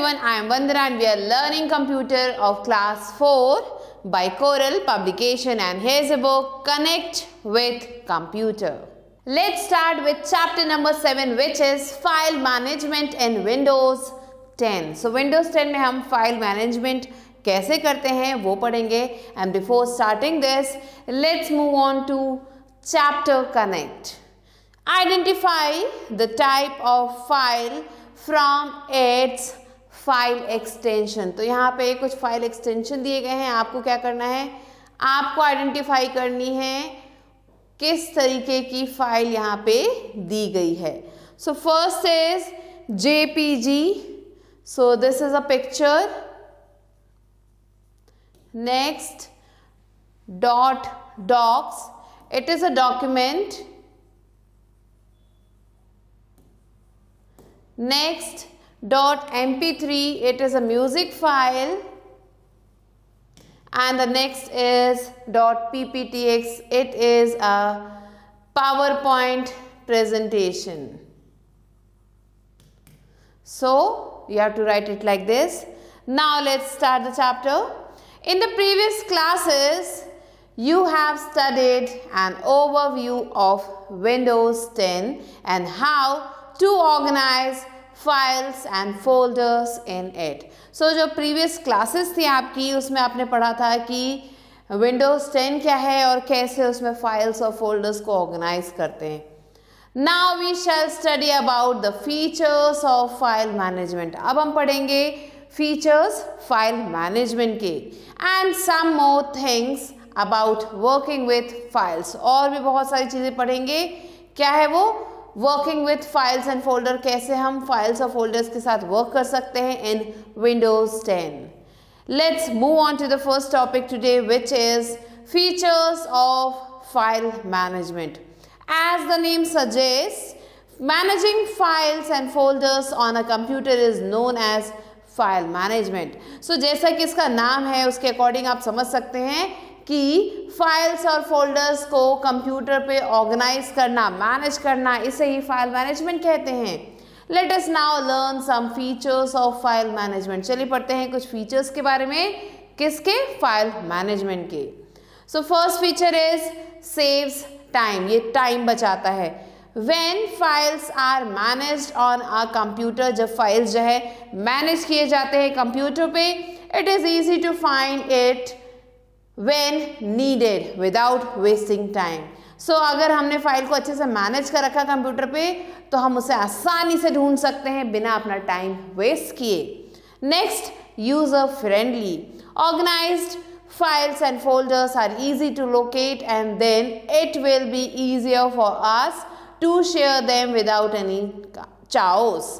everyone, I am Vandana and we are learning computer of class 4 by Coral Publication, and here's a book, Connect with Computer. Let's start with chapter number 7, which is File Management in Windows 10. So Windows 10 में हम File Management कैसे करते हैं वो पढ़ेंगे. And before starting this, let's move on to chapter Connect. Identify the type of file from its file extension. तो यहाँ पे कुछ फाइल एक्सटेंशन दिए गए हैं. आपको क्या करना है, आपको आइडेंटिफाई करनी है किस तरीके की फाइल यहाँ पे दी गई है. So first is JPG. So this is a picture. Next .docs. It is a document. Next, .mp3, it is a music file, and the next is .pptx, it is a PowerPoint presentation. So you have to write it like this. Now let's start the chapter. In the previous classes, you have studied an overview of Windows 10 and how to organize files and folders in it. So जो previous classes थी आपकी, उसमें आपने पढ़ा था कि Windows 10 क्या है और कैसे उसमें files और folders को organize करते हैं. Now we shall study about the features of file management. अब हम पढ़ेंगे features file management के and some more things about working with files. और भी बहुत सारी चीज़ें पढ़ेंगे. क्या है वो? Working with files and folder, कैसे हम फाइल्स और फोल्डर्स के साथ वर्क कर सकते हैं in Windows 10. Let's move on to the first topic today, which is features of file management. As the name suggest, managing files and folders on a computer is known as file management. So जैसा कि इसका नाम है उसके according आप समझ सकते हैं कि फाइल्स और फोल्डर्स को कंप्यूटर पे ऑर्गेनाइज करना, मैनेज करना, इसे ही फाइल मैनेजमेंट कहते हैं. Let us now learn some features of file management. चलिए पढ़ते हैं कुछ फीचर्स के बारे में. किसके? फाइल मैनेजमेंट के. So first feature is saves time. ये टाइम बचाता है. When files are managed on a computer, जब फाइल्स जो है मैनेज किए जाते हैं कंप्यूटर पे, it is easy to find it when needed without wasting time. So अगर हमने फाइल को अच्छे से मैनेज कर रखा कंप्यूटर पे तो हम उसे आसानी से ढूंढ सकते हैं बिना अपना टाइम वेस्ट किए. Next, user friendly. Organised files and folders are easy to locate and then it will be easier for us to share them without any chaos.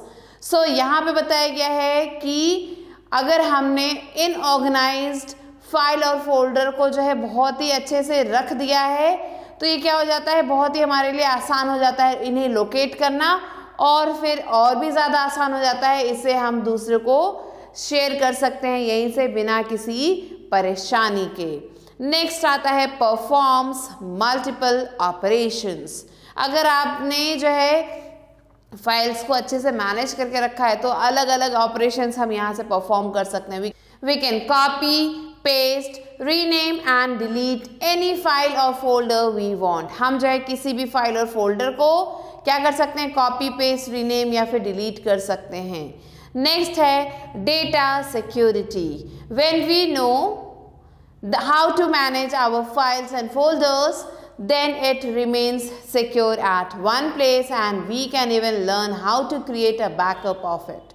So यहाँ पे बताया गया है कि अगर हमने इनऑर्गेनाइज्ड फाइल और फोल्डर को जो है बहुत ही अच्छे से रख दिया है तो ये क्या हो जाता है, बहुत ही हमारे लिए आसान हो जाता है इन्हें लोकेट करना, और फिर और भी ज़्यादा आसान हो जाता है इसे हम दूसरे को शेयर कर सकते हैं यहीं से बिना किसी परेशानी के. नेक्स्ट आता है परफॉर्म्स मल्टीपल ऑपरेशंस. अगर आपने जो है फाइल्स को अच्छे से मैनेज करके रखा है तो अलग अलग ऑपरेशंस हम यहाँ से परफॉर्म कर सकते हैं. We can copy, paste, rename and delete any file और फोल्डर वी वांट. हम जो है किसी भी फाइल और फोल्डर को क्या कर सकते हैं, कॉपी, पेस्ट, रीनेम या फिर डिलीट कर सकते हैं. नेक्स्ट है data security. When we know how to manage our files and folders, then it remains secure at one place and we can even learn how to create a backup of it.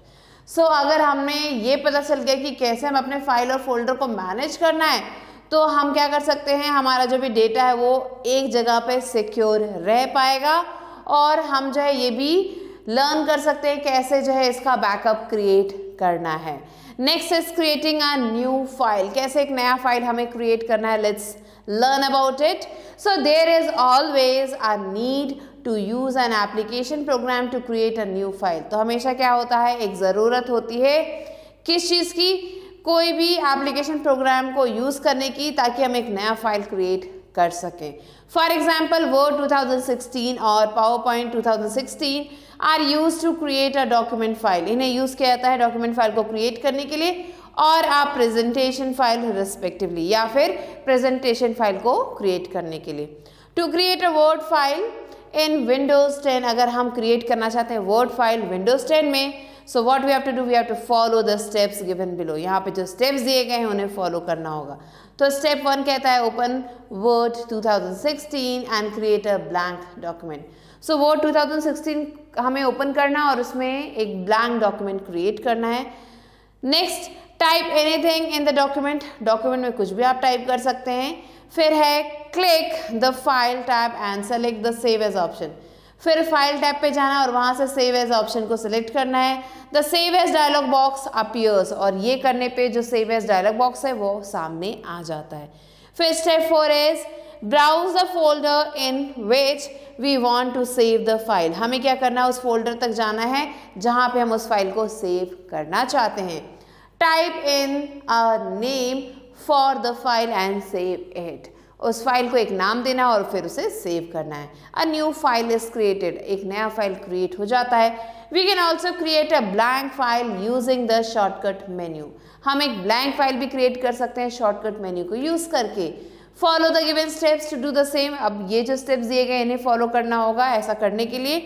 So अगर हमने ये पता चल गया कि कैसे हम अपने फाइल और फोल्डर को मैनेज करना है तो हम क्या कर सकते हैं, हमारा जो भी डेटा है वो एक जगह पे सिक्योर रह पाएगा और हम जो है ये भी लर्न कर सकते हैं कैसे जो है इसका बैकअप क्रिएट करना है. Next is creating a new file. कैसे एक नया फाइल हमें क्रिएट करना है, let's learn about it. So there is always a need to use an application program to create a new file. तो हमेशा क्या होता है, एक ज़रूरत होती है किस चीज़ की, कोई भी एप्लीकेशन प्रोग्राम को यूज़ करने की ताकि हम एक नया फाइल क्रिएट कर सकें। फॉर एग्जाम्पल वर्ड 2016 और PowerPoint 2016 are use to create a document file. इन्हें यूज किया जाता है डॉक्यूमेंट फाइल को क्रिएट करने के लिए और आप प्रेजेंटेशन फाइल रिस्पेक्टिवली, या फिर प्रेजेंटेशन फाइल को क्रिएट करने के लिए। To create a word file in Windows 10, अगर हम क्रिएट करना चाहते हैं वर्ड फाइल विंडोज 10 में, so what we have to do, we have to follow the steps given below. यहाँ पे जो स्टेप्स दिए गए हैं उन्हें फॉलो करना होगा। तो स्टेप 1 कहता है open word 2016 and create a blank document. So word 2016 हमें ओपन करना और उसमें एक ब्लैंक डॉक्यूमेंट क्रिएट करना है। Next, type anything in the document, document में कुछ भी आप टाइप कर सकते हैं। फिर है click the file tab and select the save as option. फिर फाइल टैब पे जाना और वहां से सेव एज ऑप्शन को सिलेक्ट करना है। The save as dialog box appears, और ये करने पे जो सेव एज डायलॉग बॉक्स है वो सामने आ जाता है। फिर step 4 is browse the folder in which we want to save the file. हमें क्या करना है, उस फोल्डर तक जाना है जहां पे हम उस फाइल को सेव करना चाहते हैं। Type in a name for the file and save it, उस फाइल को एक नाम देना और फिर उसे सेव करना है। A new file is created, एक नया फाइल क्रिएट हो जाता है। We can also create a blank file using the shortcut menu. हम एक ब्लैंक फाइल भी क्रिएट कर सकते हैं शॉर्टकट मेन्यू को यूज करके। Follow the given steps to do the same, अब ये जो स्टेप्स दिए गए इन्हें फॉलो करना होगा ऐसा करने के लिए।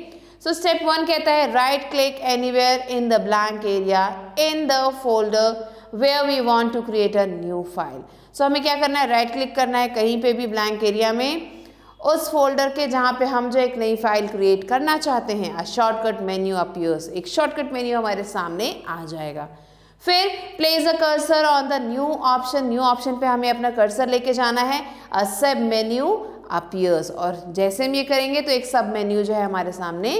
सो स्टेप 1 कहता है right click anywhere in the blank area in the folder where we want to create a new file. So हमें क्या करना है, राइट क्लिक करना है कहीं पे भी ब्लैंक एरिया में उस फोल्डर के जहाँ पे हम जो एक नई फाइल क्रिएट करना चाहते हैं। अ शॉर्टकट मेन्यू अपीयर्स, एक शॉर्टकट मेन्यू हमारे सामने आ जाएगा। फिर place the cursor on the new option, new option पे हमें अपना कर्सर लेके जाना है। अ सब मेन्यू अपीयर्स, और जैसे हम ये करेंगे तो एक सब मेन्यू जो है हमारे सामने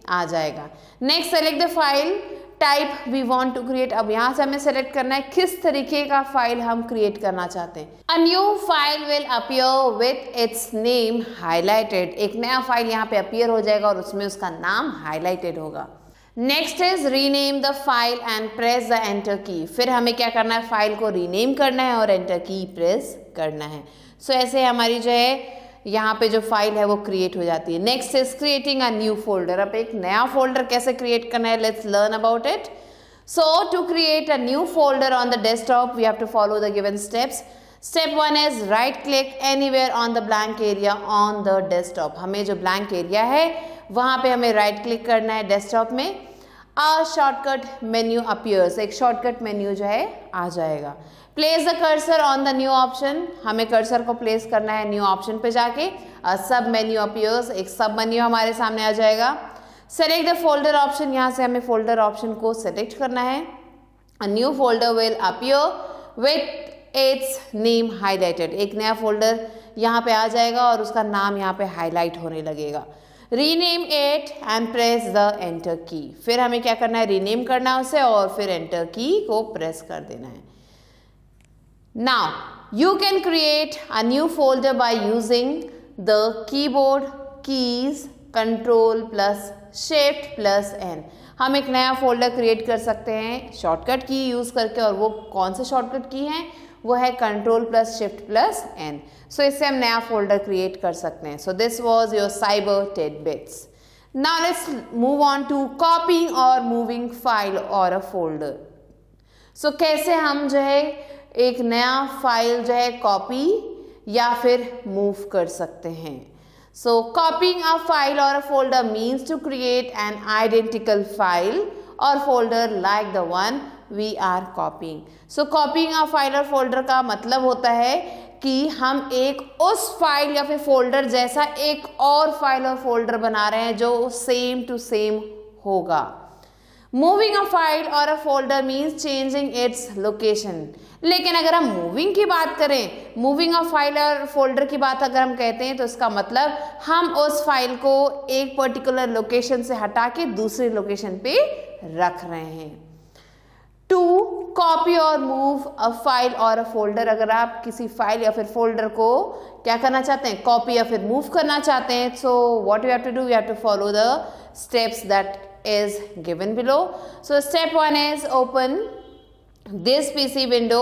आ जाएगा। Next, select the file type we want to create. अब यहाँ से हमें सेलेक्ट करना है किस तरीके का फाइल हम क्रिएट करना चाहते हैं। अ new file will appear with its name highlighted, एक नया फाइल यहाँ पे अपीयर हो जाएगा और उसमें उसका नाम हाईलाइटेड होगा। Next is rename the file and press the enter की। फिर हमें क्या करना है, फाइल को रीनेम करना है और एंटर की प्रेस करना है। सो ऐसे हमारी जो है यहाँ पे जो फाइल है वो क्रिएट हो जाती है। Next is creating a new folder. अब एक नया फोल्डर कैसे क्रिएट करना है, let's learn about it. So to create a new folder on the desktop we have to follow the given steps. Step 1 is right click anywhere on the blank area on the desktop. हमें जो blank area है वहाँ पे हमें right click करना है desktop में। A shortcut menu appears, एक शॉर्टकट मेन्यू जो है आ जाएगा। Place the cursor on the new option, हमें कर्सर को प्लेस करना है न्यू ऑप्शन पे जाके। सब मेन्यू अपीयर्स, एक सब मेन्यू हमारे सामने आ जाएगा। सेलेक्ट द फोल्डर ऑप्शन, यहाँ से हमें फोल्डर ऑप्शन को सेलेक्ट करना है। A new folder will appear with its name highlighted, एक नया फोल्डर यहाँ पे आ जाएगा और उसका नाम यहाँ पे हाईलाइट होने लगेगा। Rename it and press the enter की, फिर हमें क्या करना है, रीनेम करना है उसे और फिर एंटर की को प्रेस कर देना है। Now, you can create a new folder by using the keyboard keys Control plus Shift plus N। हम एक नया फोल्डर क्रिएट कर सकते हैं शॉर्टकट की यूज़ करके, और वो कौन से शॉर्टकट की है, वो है Control plus Shift plus N। सो इससे हम नया फोल्डर क्रिएट कर सकते हैं। So this was your cyber tidbits। Now let's move on to copying or moving file or a folder। सो कैसे हम जो है एक नया फाइल जो है कॉपी या फिर मूव कर सकते हैं। सो कॉपिंग अ फाइल और a folder means to create an identical file और folder like the one we are copying. So copying a file और फोल्डर का मतलब होता है कि हम एक उस फाइल या फिर फोल्डर जैसा एक और फाइल और फोल्डर बना रहे हैं जो सेम टू सेम होगा। मूविंग अ फाइल और a folder means changing its location. लेकिन अगर हम मूविंग की बात करें, मूविंग अ फाइल और फोल्डर की बात अगर हम कहते हैं तो इसका मतलब हम उस फाइल को एक पर्टिकुलर लोकेशन से हटा के दूसरी लोकेशन पे रख रहे हैं। टू कॉपी और मूव अ फाइल और अ फोल्डर, अगर आप किसी फाइल या फिर फोल्डर को क्या करना चाहते हैं, कॉपी या फिर मूव करना चाहते हैं, so what we have to do, we have to follow the steps that is given below. So step 1 is open this PC window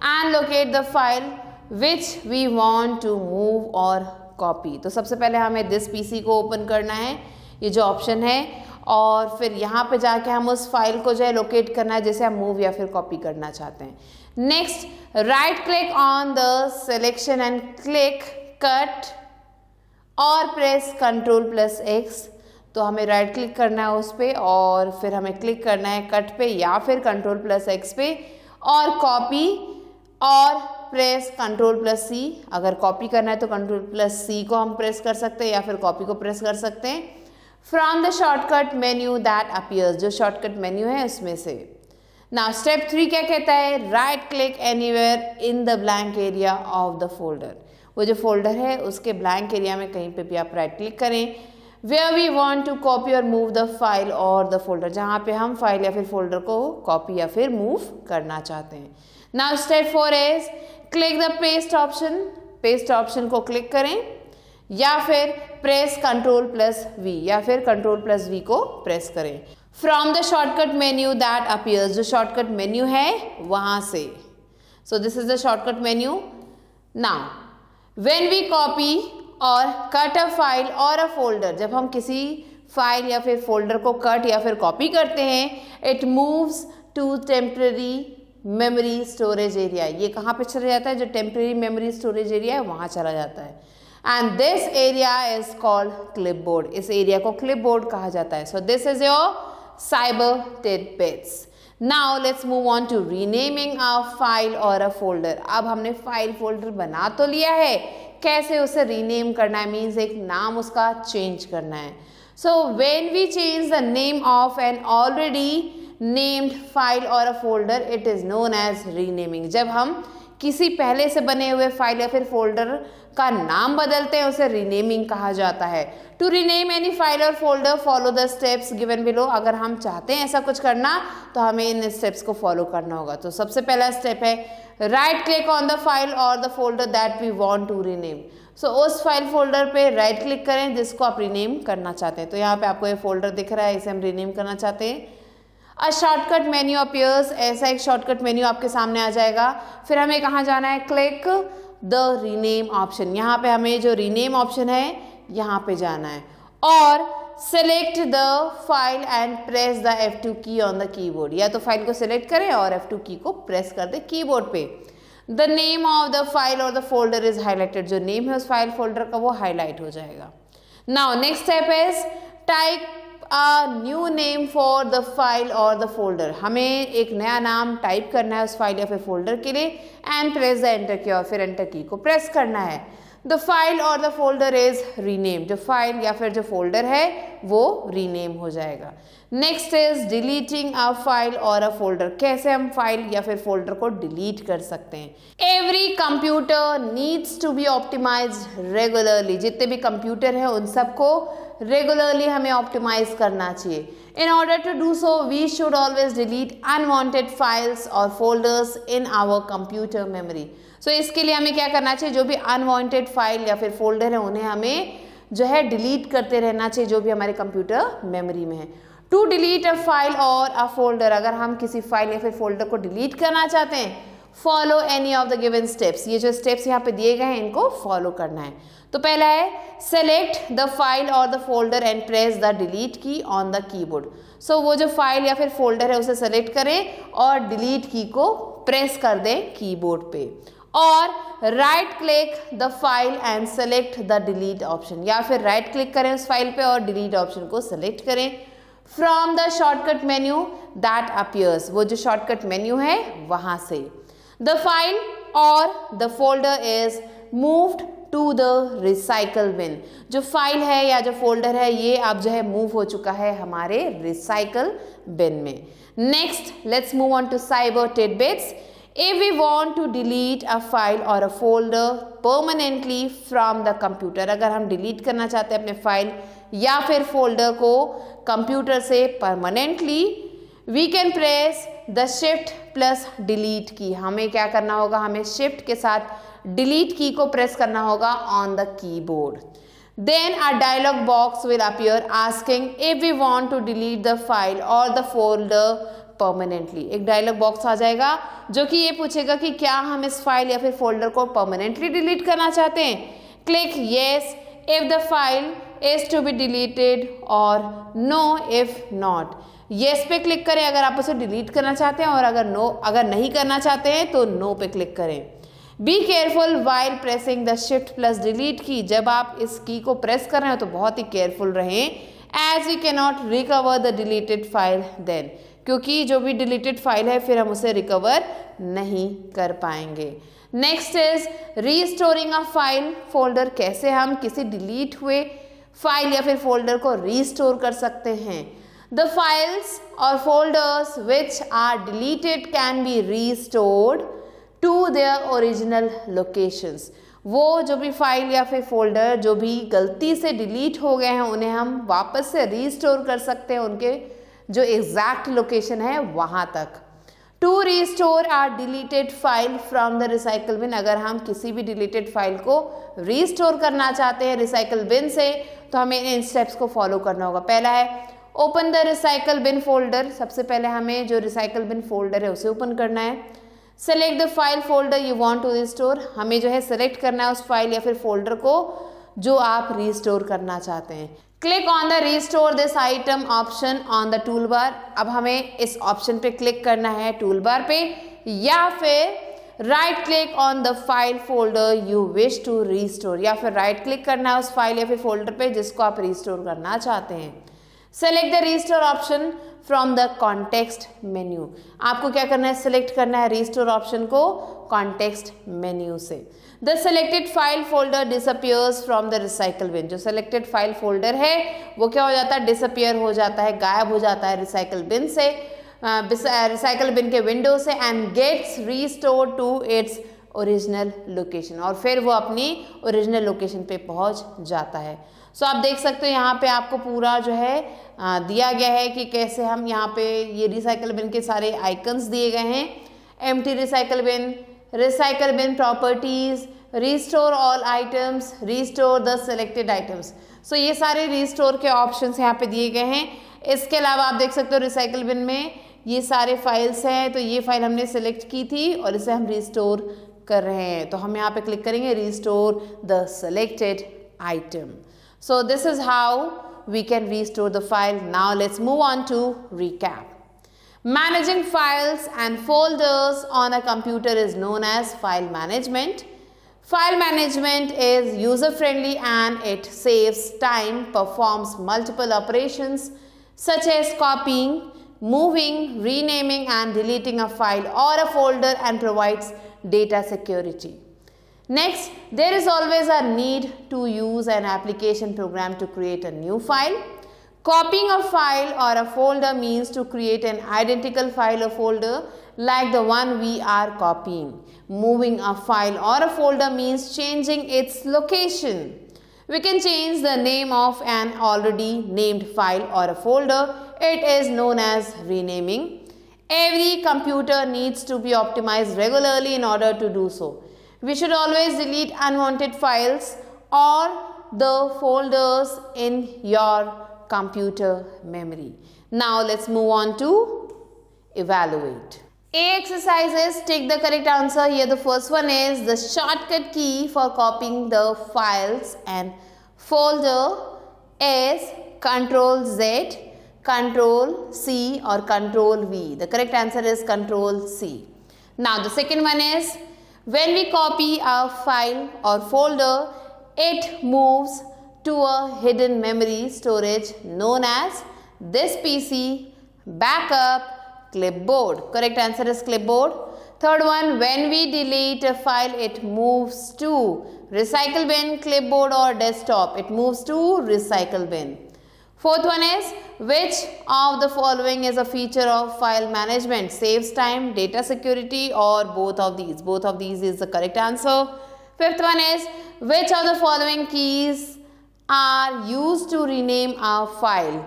and locate the file which we want to move और copy. तो सबसे पहले हमें this PC को open करना है, ये जो ऑप्शन है, और फिर यहाँ पे जाके हम उस फाइल को जो है लोकेट करना है जिसे हम मूव या फिर कॉपी करना चाहते हैं। Next, right click on the selection and click cut और प्रेस Ctrl+X। तो हमें राइट क्लिक करना है उस पर और फिर हमें क्लिक करना है कट पे या फिर Ctrl+X पे, और कॉपी और प्रेस Ctrl+C। अगर कॉपी करना है तो Ctrl+C को हम प्रेस कर सकते हैं या फिर कॉपी को प्रेस कर सकते हैं from the shortcut menu that appears, जो शॉर्टकट मेन्यू है उसमें से। नाउ स्टेप 3 क्या कहता है? Right click anywhere in the blank area of the folder. वो जो फोल्डर है उसके ब्लैंक एरिया में कहीं पे भी आप राइट क्लिक करें। Where we want to copy और मूव द फाइल और द फोल्डर, जहाँ पे हम फाइल या फिर फोल्डर को कॉपी या फिर मूव करना चाहते हैं। Now step 4 is click the paste option. Paste option को क्लिक करें या फिर प्रेस Ctrl+V या फिर Ctrl+V को प्रेस करें from the shortcut menu that appears, जो शॉर्टकट मेन्यू है वहां से। So this is the shortcut menu. Now when we copy और कट अ फाइल और अ फोल्डर, जब हम किसी फाइल या फिर फोल्डर को कट या फिर कॉपी करते हैं, it moves to temporary memory storage area. ये कहाँ पे चला जाता है? जो टेम्पररी मेमोरी स्टोरेज एरिया है वहाँ चला जाता है। And this area is called clipboard. इस एरिया को क्लिपबोर्ड कहा जाता है। So this is your cyber tidbits. Now let's move on to renaming a file और अ फोल्डर। अब हमने फाइल फोल्डर बना तो लिया है, कैसे उसे रीनेम करना है? मीन्स एक नाम उसका चेंज करना है। So when we change the name of an already named file और a folder, it is known as renaming. जब हम किसी पहले से बने हुए फाइल या फिर फोल्डर का नाम बदलते हैं उसे रीनेमिंग कहा जाता है। टू रीनेम एनी फाइल और folder follow the steps given below. अगर हम चाहते हैं ऐसा कुछ करना तो हमें इन स्टेप्स को फॉलो करना होगा। तो सबसे पहला स्टेप है right click on the file और the folder that we want to rename. So उस फाइल फोल्डर पे राइट क्लिक करें जिसको आप रीनेम करना चाहते हैं। तो यहाँ पे आपको ये फोल्डर दिख रहा है, इसे हम रीनेम करना चाहते हैं। अ शॉर्टकट मेन्यू अपीयर्स, ऐसा एक शॉर्टकट मेन्यू आपके सामने आ जाएगा। फिर हमें कहाँ जाना है? Click the rename option. यहाँ पे हमें जो रीनेम ऑप्शन है यहाँ पे जाना है और select the file and press the F2 की ऑन द कीबोर्ड। या तो फाइल को सिलेक्ट करें और F2 की को प्रेस कर दे कीबोर्ड पे। The name of the file और द फोल्डर इज हाईलाइटेड। जो नेम है उस फाइल फोल्डर का वो हाईलाइट हो जाएगा। Now next step is type a new name for the file और द फोल्डर। हमें एक नया नाम टाइप करना है उस फाइल या फिर फोल्डर के लिए एंड प्रेस द एंटर की, और फिर एंटर की को प्रेस करना है। द फाइल और द फोल्डर इज रीनेम। जो फाइल या फिर जो फोल्डर है वो रीनेम हो जाएगा। Next is deleting a file और अ फोल्डर। कैसे हम फाइल या फिर फोल्डर को डिलीट कर सकते हैं? Every computer needs to be optimized regularly. जितने भी कंप्यूटर हैं उन सबको रेगुलरली हमें ऑप्टिमाइज करना चाहिए। In order to do so we should always delete unwanted files और folders in our computer memory. So इसके लिए हमें क्या करना चाहिए? जो भी अनवांटेड फाइल या फिर फोल्डर है उन्हें हमें जो है डिलीट करते रहना चाहिए, जो भी हमारे कंप्यूटर मेमोरी में है। टू डिलीट अ फाइल और अ फोल्डर, अगर हम किसी फाइल या फिर फोल्डर को डिलीट करना चाहते हैं, follow any of the given steps. ये जो स्टेप्स यहाँ पे दिए गए हैं इनको फॉलो करना है। तो पहला है सेलेक्ट द फाइल और the folder and press the delete की ऑन द कीबोर्ड। सो वो जो फाइल या फिर फोल्डर है उसे सेलेक्ट करें और डिलीट की को प्रेस कर दें कीबोर्ड पे, और right click the file and select the delete option. या फिर राइट क्लिक करें उस फाइल पे और डिलीट ऑप्शन को सेलेक्ट करें from the shortcut menu that appears. वो जो शॉर्टकट मेन्यू है वहां से। द फाइल और the folder is moved to the recycle bin. जो फाइल है या जो फोल्डर है ये अब जो है मूव हो चुका है हमारे रिसाइकल बिन में। Next let's move on to cyber tidbits. If we want to delete a file or a folder permanently from the computer, अगर हम डिलीट करना चाहते हैं अपने फाइल या फिर फोल्डर को कंप्यूटर से permanently, we can press the shift plus delete की। हमें क्या करना होगा? हमें शिफ्ट के साथ डिलीट की को प्रेस करना होगा on the keyboard. Then a dialog box will appear asking if we want to delete the file or the folder permanently. एक डायलॉग बॉक्स आ जाएगा जो कि ये पूछेगा कि क्या हम इस फाइल या फिर फोल्डर को परमानेंटली डिलीट करना चाहते हैं। Click yes if the file is to be deleted और नो इफ नॉट। येस पे क्लिक करें अगर आप उसे डिलीट करना चाहते हैं और अगर नहीं करना चाहते हैं तो नो पे क्लिक करें। Be careful while pressing the shift plus delete की। जब आप इस की को प्रेस कर रहे हो तो बहुत ही केयरफुल रहें, as we can not recover the deleted file then, क्योंकि जो भी डिलीटेड फाइल है फिर हम उसे रिकवर नहीं कर पाएंगे। Next is restoring a file folder. कैसे हम किसी डिलीट हुए फाइल या फिर फोल्डर को रीस्टोर कर सकते हैं। द फाइल्स और folders which are deleted can be restored to their original locations. वो जो भी फाइल या फिर फोल्डर जो भी गलती से डिलीट हो गए हैं उन्हें हम वापस से रीस्टोर कर सकते हैं उनके जो एग्जैक्ट लोकेशन है वहाँ तक। To restore our deleted file from the recycle bin. अगर हम किसी भी डिलीटेड फाइल को रीस्टोर करना चाहते हैं रिसाइकल बिन से तो हमें इन स्टेप्स को फॉलो करना होगा। पहला है open the recycle bin folder. सबसे पहले हमें जो रिसाइकल बिन फोल्डर है उसे ओपन करना है। Select the file folder you want to restore. हमें जो है सेलेक्ट करना है उस फाइल या फिर फोल्डर को जो आप रिस्टोर करना चाहते हैं। Click on the restore this item option on the tool bar. अब हमें इस ऑप्शन पे क्लिक करना है टूल बार पे, या फिर right click on the file folder you wish to restore, या फिर राइट क्लिक करना है उस फाइल या फिर फोल्डर पे जिसको आप रिस्टोर करना चाहते हैं। Select the restore option from the context menu. आपको क्या करना है, सिलेक्ट करना है रिस्टोर ऑप्शन को कॉन्टेक्स्ट मेन्यू से। The selected file folder disappears from the recycle bin. जो सेलेक्टेड फाइल फोल्डर है वो क्या हो जाता है, डिसअपियर हो जाता है, गायब हो जाता है रिसाइकल बिन से, रिसाइकल बिन के विंडो से, and gets restored to its original location. और फिर वो अपनी ओरिजिनल लोकेशन पे पहुंच जाता है। सो आप देख सकते हो यहाँ पे आपको पूरा जो है दिया गया है कि कैसे हम यहाँ पे ये रिसाइकल बिन के सारे आइकन्स दिए गए हैं। Empty recycle bin properties, restore all items, restore the selected items. So ये सारे रिस्टोर के ऑप्शंस यहाँ पे दिए गए हैं। इसके अलावा आप देख सकते हो रिसाइकल बिन में ये सारे फाइल्स हैं, तो ये फाइल हमने सेलेक्ट की थी और इसे हम रिस्टोर कर रहे हैं, तो हम यहाँ पे क्लिक करेंगे restore the selected item. So this is how we can restore the file. Now let's move on to recap. Managing files and folders on a computer is known as file management. File management is user-friendly and it saves time, performs multiple operations such as copying, moving, renaming and deleting a file or a folder, and provides data security. Next, there is always a need to use an application program to create a new file. Copying a file or a folder means to create an identical file or folder like the one we are copying. Moving a file or a folder means changing its location. We can change the name of an already named file or a folder. It is known as renaming. Every computer needs to be optimized regularly in order to do so. We should always delete unwanted files or the folders in your computer memory. Now let's move on to evaluate. A exercises, take the correct answer. Here the first one is the shortcut key for copying the files and folder is Ctrl Z, Ctrl C or Ctrl V. The correct answer is Ctrl C. Now the second one is when we copy a file or folder, it moves to a hidden memory storage known as this PC, backup, clipboard. Correct answer is clipboard. Third one, when we delete a file, it moves to recycle bin, clipboard or desktop. It moves to recycle bin. Fourth one is, which of the following is a feature of file management? Saves time, data security or both of these? Both of these is the correct answer. Fifth one is, which of the following keys are used to rename a file?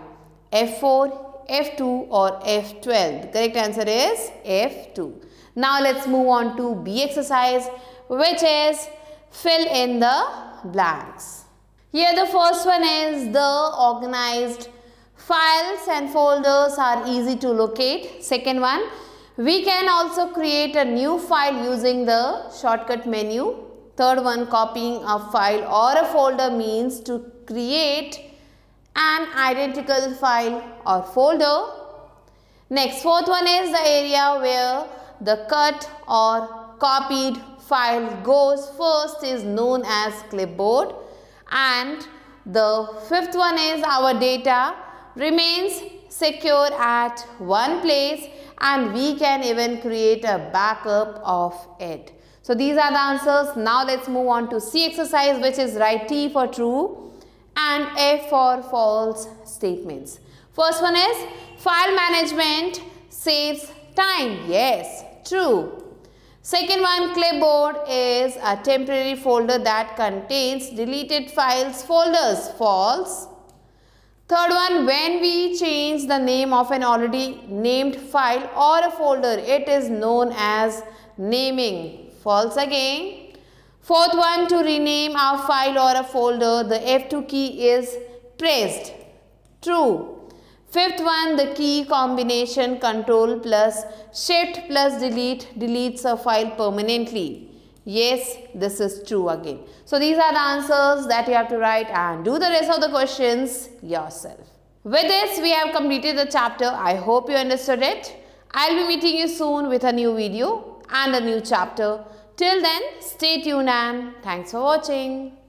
F4, F2 or F12? The correct answer is F2. Now let's move on to B exercise, which is fill in the blanks. Here the first one is the organized files and folders are easy to locate. Second one, we can also create a new file using the shortcut menu. Third one, copying a file or a folder means to create an identical file or folder. Next, fourth one is the area where the cut or copied file goes first is known as clipboard. And the fifth one is our data remains secure at one place and we can even create a backup of it. So these are the answers. Now let's move on to C exercise, which is write T for true and F for false statements. First one is file management saves time. Yes, true. Second one, clipboard is a temporary folder that contains deleted files folders. False. Third one, when we change the name of an already named file or a folder, it is known as naming. False again. Fourth one, to rename a file or a folder, the F2 key is pressed. True. Fifth one, the key combination Control plus Shift plus Delete deletes a file permanently. Yes, this is true again. So these are the answers that you have to write and do the rest of the questions yourself. With this, we have completed the chapter. I hope you understood it. I'll be meeting you soon with a new video and a new chapter. Till then, stay tuned and thanks for watching.